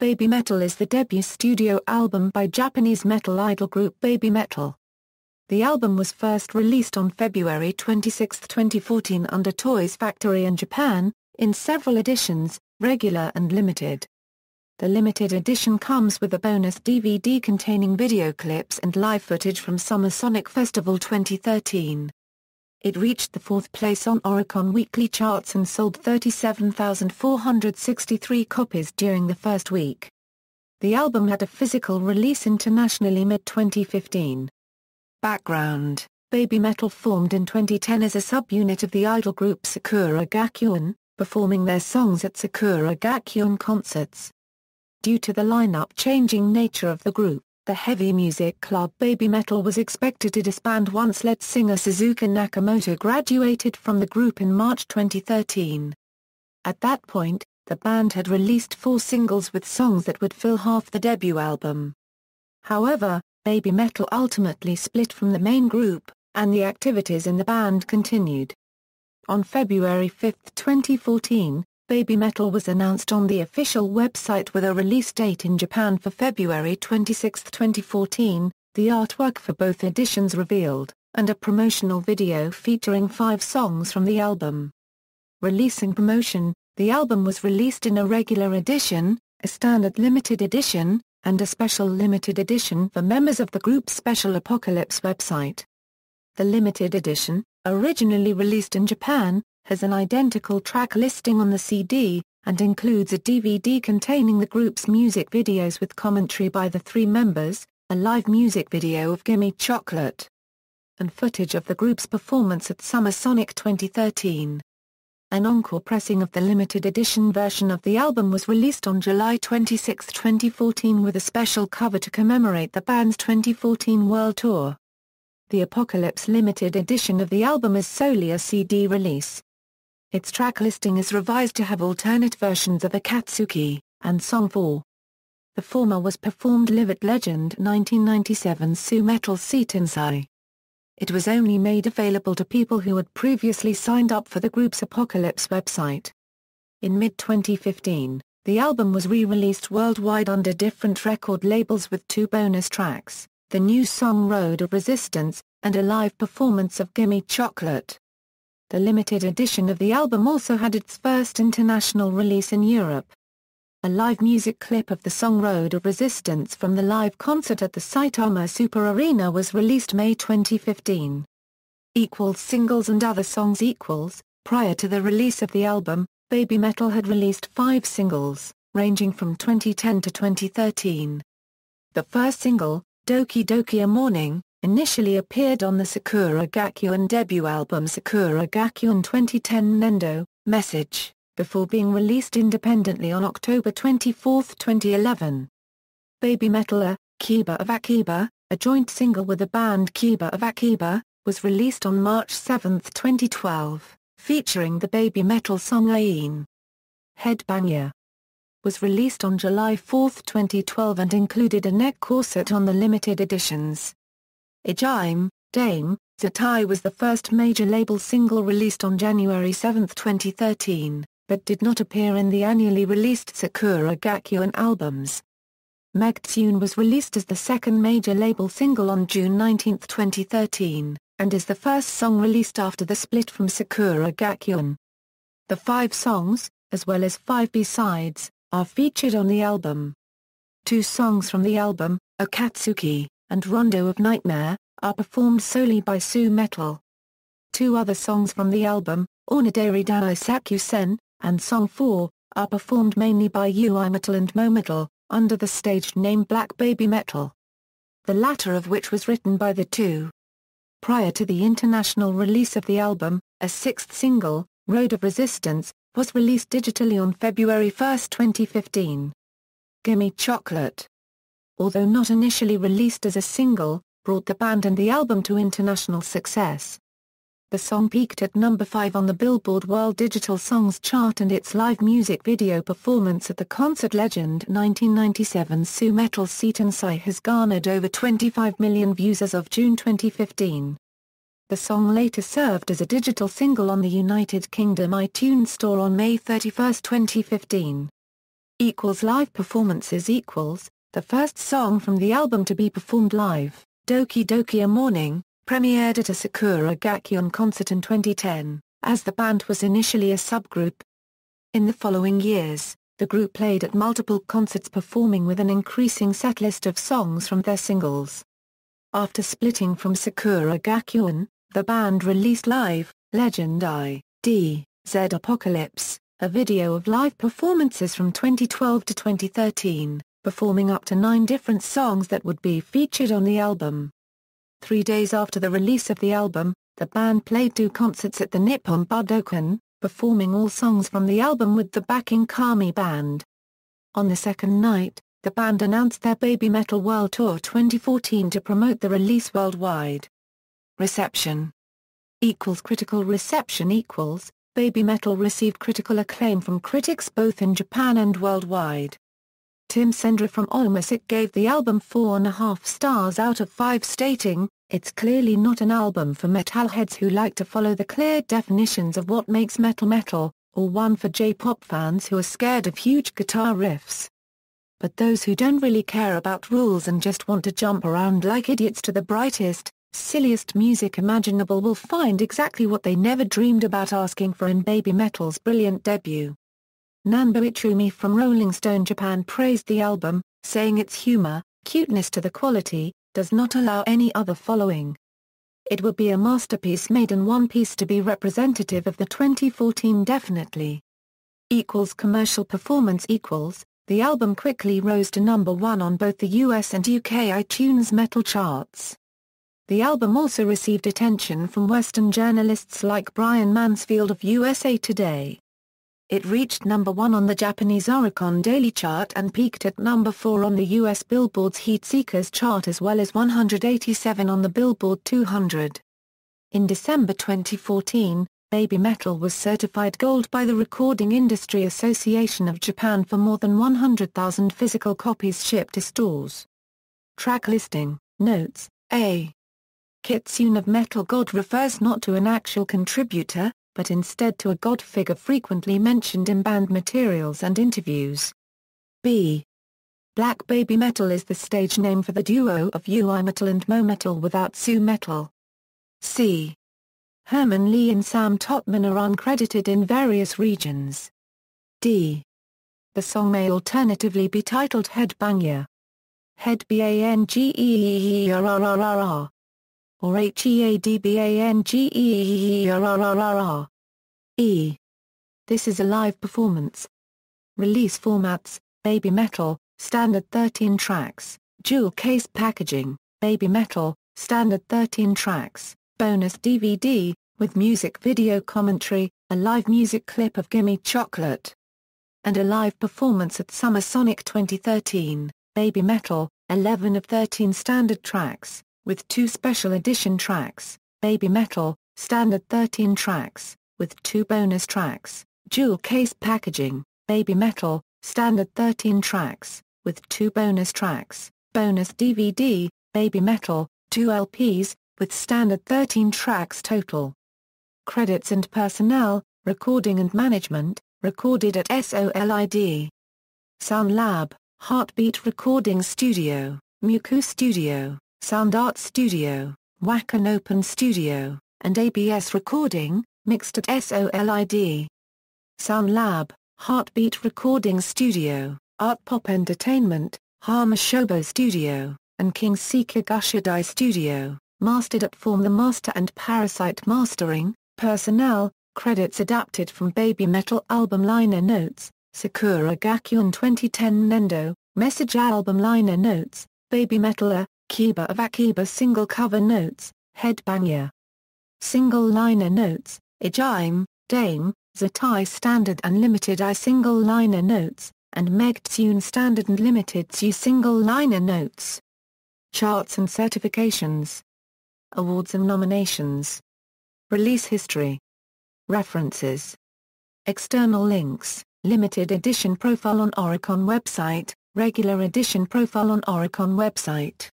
Babymetal is the debut studio album by Japanese metal idol group Babymetal. The album was first released on February 26, 2014 under Toys Factory in Japan, in several editions, regular and limited. The limited edition comes with a bonus DVD containing video clips and live footage from Summer Sonic Festival 2013. It reached the 4th place on Oricon Weekly Charts and sold 37,463 copies during the first week. The album had a physical release internationally mid-2015. Background: Babymetal formed in 2010 as a subunit of the idol group Sakura Gakuen, performing their songs at Sakura Gakuen concerts. Due to the lineup-changing nature of the group, the heavy music club Babymetal was expected to disband once lead singer Suzuka Nakamoto graduated from the group in March 2013. At that point, the band had released 4 singles with songs that would fill half the debut album. However, Babymetal ultimately split from the main group, and the activities in the band continued. On February 5, 2014, Babymetal was announced on the official website with a release date in Japan for February 26, 2014, the artwork for both editions revealed, and a promotional video featuring 5 songs from the album. Releasing promotion: the album was released in a regular edition, a standard limited edition, and a special limited edition for members of the group's Special Apocalypse website. The limited edition, originally released in Japan, has an identical track listing on the CD, and includes a DVD containing the group's music videos with commentary by the 3 members, a live music video of Gimme Chocolate, and footage of the group's performance at Summer Sonic 2013. An encore pressing of the limited edition version of the album was released on July 26, 2014 with a special cover to commemorate the band's 2014 world tour. The Apocalypse limited edition of the album is solely a CD release. Its track listing is revised to have alternate versions of Akatsuki and Song 4. The former was performed live at Legend 1997 Su Metal Seitensai. It was only made available to people who had previously signed up for the group's Apocalypse website. In mid-2015, the album was re-released worldwide under different record labels with 2 bonus tracks, the new song Road of Resistance, and a live performance of Gimme Chocolate. The limited edition of the album also had its first international release in Europe. A live music clip of the song Road of Resistance from the live concert at the Saitama Super Arena was released May 2015. Singles and other songs. Prior to the release of the album, Babymetal had released 5 singles, ranging from 2010 to 2013. The first single, Doki Doki A Morning, initially appeared on the Sakura Gakuen debut album Sakura Gakuen 2010 Nendo, Message, before being released independently on October 24, 2011. Babymetal Akiba of Akiba, a joint single with the band Akiba of Akiba, was released on March 7, 2012, featuring the Babymetal song Ain. Headbanger was released on July 4, 2012 and included a neck corset on the limited editions. Ijime, Dame, Zatai was the first major label single released on January 7, 2013, but did not appear in the annually released Sakura Gakuen albums. Megtune was released as the second major label single on June 19, 2013, and is the first song released after the split from Sakura Gakuen. The 5 songs, as well as 5 B-sides, are featured on the album. 2 songs from the album, Akatsuki and Rondo of Nightmare, are performed solely by Su Metal. 2 other songs from the album, Onodari Dai Sakusen, and Song 4, are performed mainly by Babymetal and Mometal, under the staged name Black Babymetal. The latter of which was written by the 2. Prior to the international release of the album, a 6th single, Road of Resistance, was released digitally on February 1, 2015. Gimme Chocolate, although not initially released as a single, brought the band and the album to international success. The song peaked at number 5 on the Billboard World Digital Songs chart, and its live music video performance at the concert Legend 1997 Su Metal Seitensai has garnered over 25 million views as of June 2015. The song later served as a digital single on the United Kingdom iTunes Store on May 31, 2015. Live performances the first song from the album to be performed live, Doki Doki a Morning, premiered at a Sakura Gakuen concert in 2010, as the band was initially a subgroup. In the following years, the group played at multiple concerts performing with an increasing setlist of songs from their singles. After splitting from Sakura Gakuen, the band released Live, Legend I.D. Z Apocalypse, a video of live performances from 2012 to 2013, performing up to 9 different songs that would be featured on the album. 3 days after the release of the album, the band played 2 concerts at the Nippon Budokan, performing all songs from the album with the backing Kami Band. On the second night, the band announced their Babymetal World Tour 2014 to promote the release worldwide. Reception. Critical reception Babymetal received critical acclaim from critics both in Japan and worldwide. Tim Sendra from AllMusic gave the album 4.5 stars out of 5, stating, "It's clearly not an album for metalheads who like to follow the clear definitions of what makes metal, or one for J-pop fans who are scared of huge guitar riffs. But those who don't really care about rules and just want to jump around like idiots to the brightest, silliest music imaginable will find exactly what they never dreamed about asking for in Babymetal's brilliant debut." Nanbo Ichumi from Rolling Stone Japan praised the album, saying its humor, cuteness to the quality, does not allow any other following. It would be a masterpiece made in one piece to be representative of the 2014 definitely. Commercial performance The album quickly rose to number 1 on both the US and UK iTunes metal charts. The album also received attention from Western journalists like Brian Mansfield of USA Today. It reached number 1 on the Japanese Oricon Daily Chart and peaked at number 4 on the US Billboard's Heatseekers chart as well as 187 on the Billboard 200. In December 2014, Babymetal was certified gold by the Recording Industry Association of Japan for more than 100,000 physical copies shipped to stores. Track listing, notes, A. Kitsune of Metal God refers not to an actual contributor, but instead to a god figure frequently mentioned in band materials and interviews. B. Black Babymetal is the stage name for the duo of UI Metal and Mo Metal without Su Metal. C. Herman Lee and Sam Totman are uncredited in various regions. D. The song may alternatively be titled Headbanger. Head Bangerrrrr. Or Headbangerrrrr. E. This is a live performance. Release formats, Babymetal, standard 13 tracks, jewel case packaging, Babymetal, standard 13 tracks, bonus DVD, with music video commentary, a live music clip of Gimme Chocolate. And a live performance at Summer Sonic 2013, Babymetal, 11 of 13 standard tracks, with 2 special edition tracks, Babymetal, standard 13 tracks, with 2 bonus tracks, jewel case packaging, Babymetal, standard 13 tracks, with 2 bonus tracks, bonus DVD, Babymetal, 2 LPs, with standard 13 tracks total. Credits and personnel, recording and management, recorded at SOLID. Sound Lab, Heartbeat Recording Studio, Muku Studio, Sound Art Studio, Wacken Open Studio, and ABS Recording, mixed at SOLID. Sound Lab, Heartbeat Recording Studio, Art Pop Entertainment, Hama Shobo Studio, and King Seeker Gushadai Studio, mastered at Form the Master and Parasite Mastering. Personnel, credits adapted from Babymetal album liner notes, Sakura Gakuen 2010 Nendo, Message album liner notes, Babymetal Kiba of Akiba single cover notes, Headbanger. Single liner notes, Ijime, Dame, Zatai Standard and Limited I single liner notes, and Megtune Standard and Limited Su single liner notes. Charts and certifications. Awards and nominations. Release history. References. External links, limited edition profile on Oricon website, regular edition profile on Oricon website.